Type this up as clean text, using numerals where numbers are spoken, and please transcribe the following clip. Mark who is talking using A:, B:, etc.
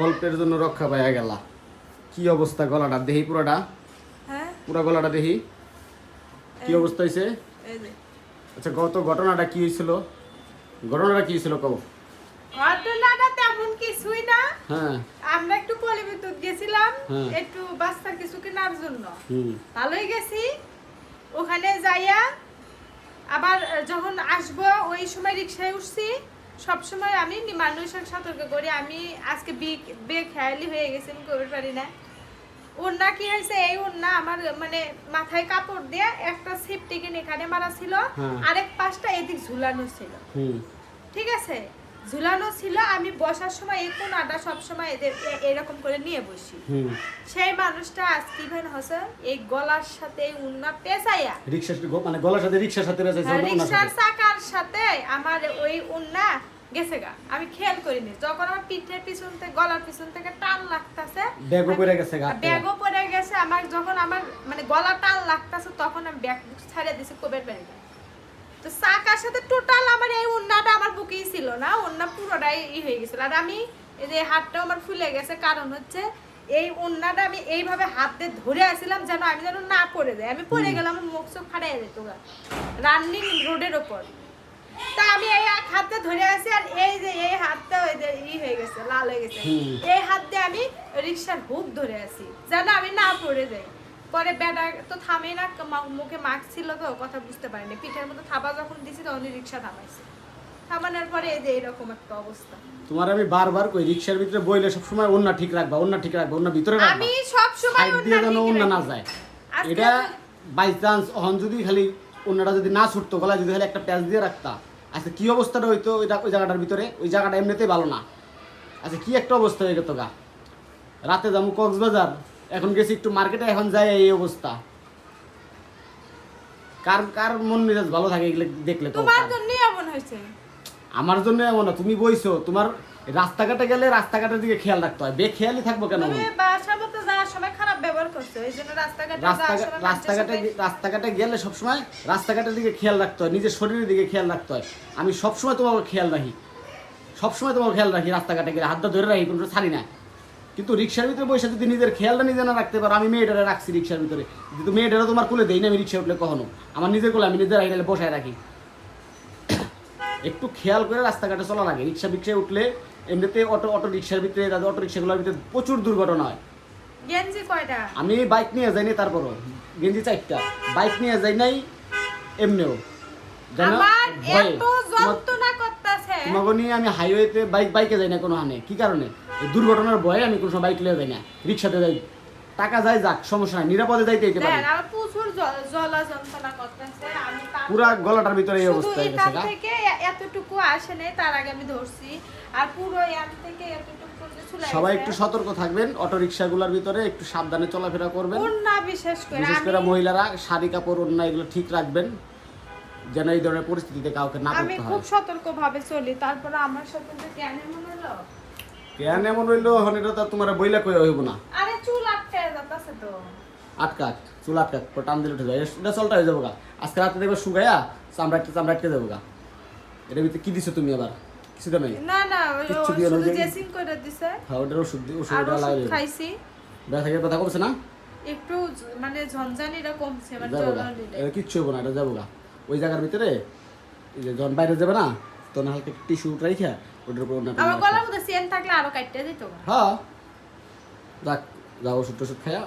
A: অল্পের জন্য রক্ষা পাইয়া গেলা। কি অবস্থা গলাটা দেখি পুরাটা?
B: হ্যাঁ
A: পুরা গলাটা দেখি কি অবস্থা হয়েছে?
B: এই যে
A: আচ্ছা গত ঘটনাটা কি হয়েছিল? ঘটনাটা কি হয়েছিল কও?
B: ঘটনাটা তেমন কিছুই না।
A: হ্যাঁ
B: আমরা একটু পল্লীবিদ্যুৎ গেছিলাম
A: হ্যাঁ।
B: একটু বাচ্চার কিছু কেনার জন্য।
A: হুম
B: ভালোই গেছি। ওখানে যাইয়া আবার যখন আসবো ওই সময় রিক্সায় উঠছি। সব সময় আমি মানুষের সতর্ক করি, আমি আজকে বেখেয়ালি হয়ে গেছি, আমি করতে পারি না। ওন্না কি হয়েছে, এই ওন্না আমার মানে মাথায় কাপড় দিয়ে একটা সেফটিকিন এখানে মারা ছিল,
A: হ্যাঁ।
B: আরেক পাশটা এদিক ঝুলানো ছিল।
A: হুম
B: ঠিক আছে, ঝুলানো ছিল। আমি বসার সময় এই কোনাটা সবসময় এদের এরকম করে নিয়ে বসি।
A: হুম
B: সেই মানুষটা আজকে ইভেন হচ্ছে এই গলার সাথে উন্না পেঁচাইয়া
A: রিক্সা মানে গলার সাথে রিক্সার সাথে বেঁচেছে ওনার
B: রিক্সার
A: সাথে।
B: চাকার সাথে আমার ওই উন্না গেছে গা, আমি খেয়াল করিনি। যখন আমার পিঠের পিছন থেকে গলার পিছন থেকে টান লাগতাছে,
A: ব্যাগও পড়ে গেছে গা।
B: ব্যাগও পড়ে গেছে আমার। যখন আমার মানে গলা টান লাগতাছে তখন আমি ব্যাগ ছাড়িয়ে দিছি কোবের ব্যাগে। তো চাকার সাথে টোটাল আমার এই উন্নাটা আমার বুকেই ছিল না, উন্না পুরোটাই হয়ে গেছিল। আর আমি এই যে হাতটাও আমার ফুলে গেছে, কারণ হচ্ছে এই উন্নাটা আমি এইভাবে হাত দিয়ে ধরে আসছিলাম যেন আমি যেন না পড়ে যাই। আমি পড়ে গেলাম, আমার মুখ চোখ ফাটাই যেত রানিং রোডের ওপর। তা আমি এই এক হাতে ধরে আছি, আর এই যে এই হাতটা ওই যে হয়ে গেছে, লাল হয়ে গেছে। এই হাত দিয়ে আমি রিক্সার হুক ধরে আছি যেন আমি না পড়ে যাই। পরে বেটা তো থামেই না, মুখে মাস্ক ছিল তো কথা বুঝতে পারিনি। পিঠের মতো থাবা যখন দিছি তখন রিক্সা থামাইছে। থামানোর পরে এই যে এরকম একটা অবস্থা।
A: তোমার আমি বারবার কই রিক্সার ভিতরে বইলে সব সময় ওন্না ঠিক রাখবা, ওন্না ঠিক রাখবা, ওন্না ভিতরে রাখবা।
B: আমি সব সময়
A: সাইড দিয়ে যেন ওন্না না যায়। এটা বাই চান্স অহন যদি খালি ওন্নাটা যদি না ছুটতো, গলায় যদি খালি একটা প্যাচ দিয়ে রাখতা, আচ্ছা কি অবস্থাটা হইতো ওই জায়গাটার ভিতরে? ওই জায়গাটা এমনিতেই ভালো না। আচ্ছা কি একটা অবস্থা হয়ে গেত গা। রাতে যাবো কক্সবাজার, এখন গেছি একটু মার্কেটে, এখন যাই এই অবস্থা। কার কার মন মেজাজ ভালো থাকে এগুলো দেখলে?
B: তোমার জন্য এমন হয়েছে।
A: আমার জন্য এমন না, তুমি বইছো। তোমার রাস্তাঘাটে গেলে রাস্তাঘাটের দিকে খেয়াল রাখতে হয়, বেখেয়ালি থাকবো কেন?
B: তুমি বাসার মধ্যে যাওয়ার সময় খারাপ ব্যবহার করছো, এই জন্য
A: রাস্তাঘাটে গেলে সবসময় রাস্তাঘাটের দিকে খেয়াল রাখতে হয়, নিজের শরীরের দিকে খেয়াল রাখতে হয়। আমি সবসময় তোমাকে খেয়াল রাখি, সবসময় তোমাকে খেয়াল রাখি। রাস্তাঘাটে গেলে হাতটা ধরে রাখি, কোনো ছাড়ি না। কিন্তু রিক্সার ভিতরে বসে যদি নিজের খেয়ালটা নিজে না রাখতে পারো, আমি মেয়েটারে রাখছি রিক্সার ভিতরে, কিন্তু মেয়েটারও তোমার কোলে দেই না আমি রিক্সা উঠলে কখনো। আমার নিজের কোলে আমি নিজের রাখি, বসায় রাখি। একটু খেয়াল করে রাস্তাঘাটে চলা লাগে। রিক্সায় উঠলে এমনিতে অটো রিক্সার ভিতরে, অটো রিক্সাগুলোর ভিতরে প্রচুর দুর্ঘটনা হয়।
B: গেঞ্জি কয়টা?
A: আমি বাইক নিয়ে যাইনি, তারপরও গেঞ্জি 4টা। বাইক নিয়ে যাই নাই এমনিও, জানো ভয়ে। তোমাকে নিয়ে আমি হাইওয়েতে বাইকে যাই না কোনো হানে। কি কারণে? এই দুর্ঘটনার ভয়ে আমি কোনো সময় বাইক নিয়ে যাই না, রিক্সাতে যাই। টাকা যায় যাক, সমস্যা নাই, নিরাপদে যাইতে পারি। পুরা গলাটার ভিতরে এই অবস্থা হয়ে গেছে।
B: থেকে এতটুকু আসে নাই, তার আগে আমি ধরছি। আর পুরো ইয়ান থেকে এতটুকু চলে আসে।
A: সবাই একটু সতর্ক থাকবেন, অটো রিক্সাগুলোর ভিতরে একটু সাবধানে চলাফেরা করবেন।
B: ওন্না বিশেষ করে
A: মহিলারা শাড়ি কাপড় ওন্না এগুলো ঠিক রাখবেন, যেন এই ধরনের পরিস্থিতিতে কাউকে না পড়তে হয়।
B: আমি খুব সতর্কভাবে চলি, তারপর আমার সাথে যে কেন এমন হলো?
A: কেন এমন হইলো এখন এটা তো তোমার বইলা কই হইব না।
B: আরে চুল আটকায় যাচ্ছে তো।
A: আটকাক, চুল আটকাক, টান দিলে উঠে যায়, এটা চলটা হয়ে যাবো গা। আজকে রাতে দেখবে শুকাইয়া চামড়াটকে যাবো গা। এটার ভিতরে কি দিছো তুমি আবার? কিছু তো নাই।
B: না না, শুধু ড্রেসিং করে দিছে।
A: হ্যাঁ ওটার ওষুধটা লাগাই
B: খাইছি।
A: ব্যথা কমছে না?
B: একটু মানে ঝনঝানিটা কমছে, মানে
A: এটা কিচ্ছু হবো না, এটা যাবো গা। ওই জায়গার ভিতরে এই যে যখন বাইরে যাবে না, তখন হালকা টিস্যু রাইখা ওটার উপর ওটা।
B: আমার গলার মধ্যে সেন থাকলে আরো কাটতে দিত।
A: হ্যাঁ যাক, যাও ওষুধ টষুধ খায়া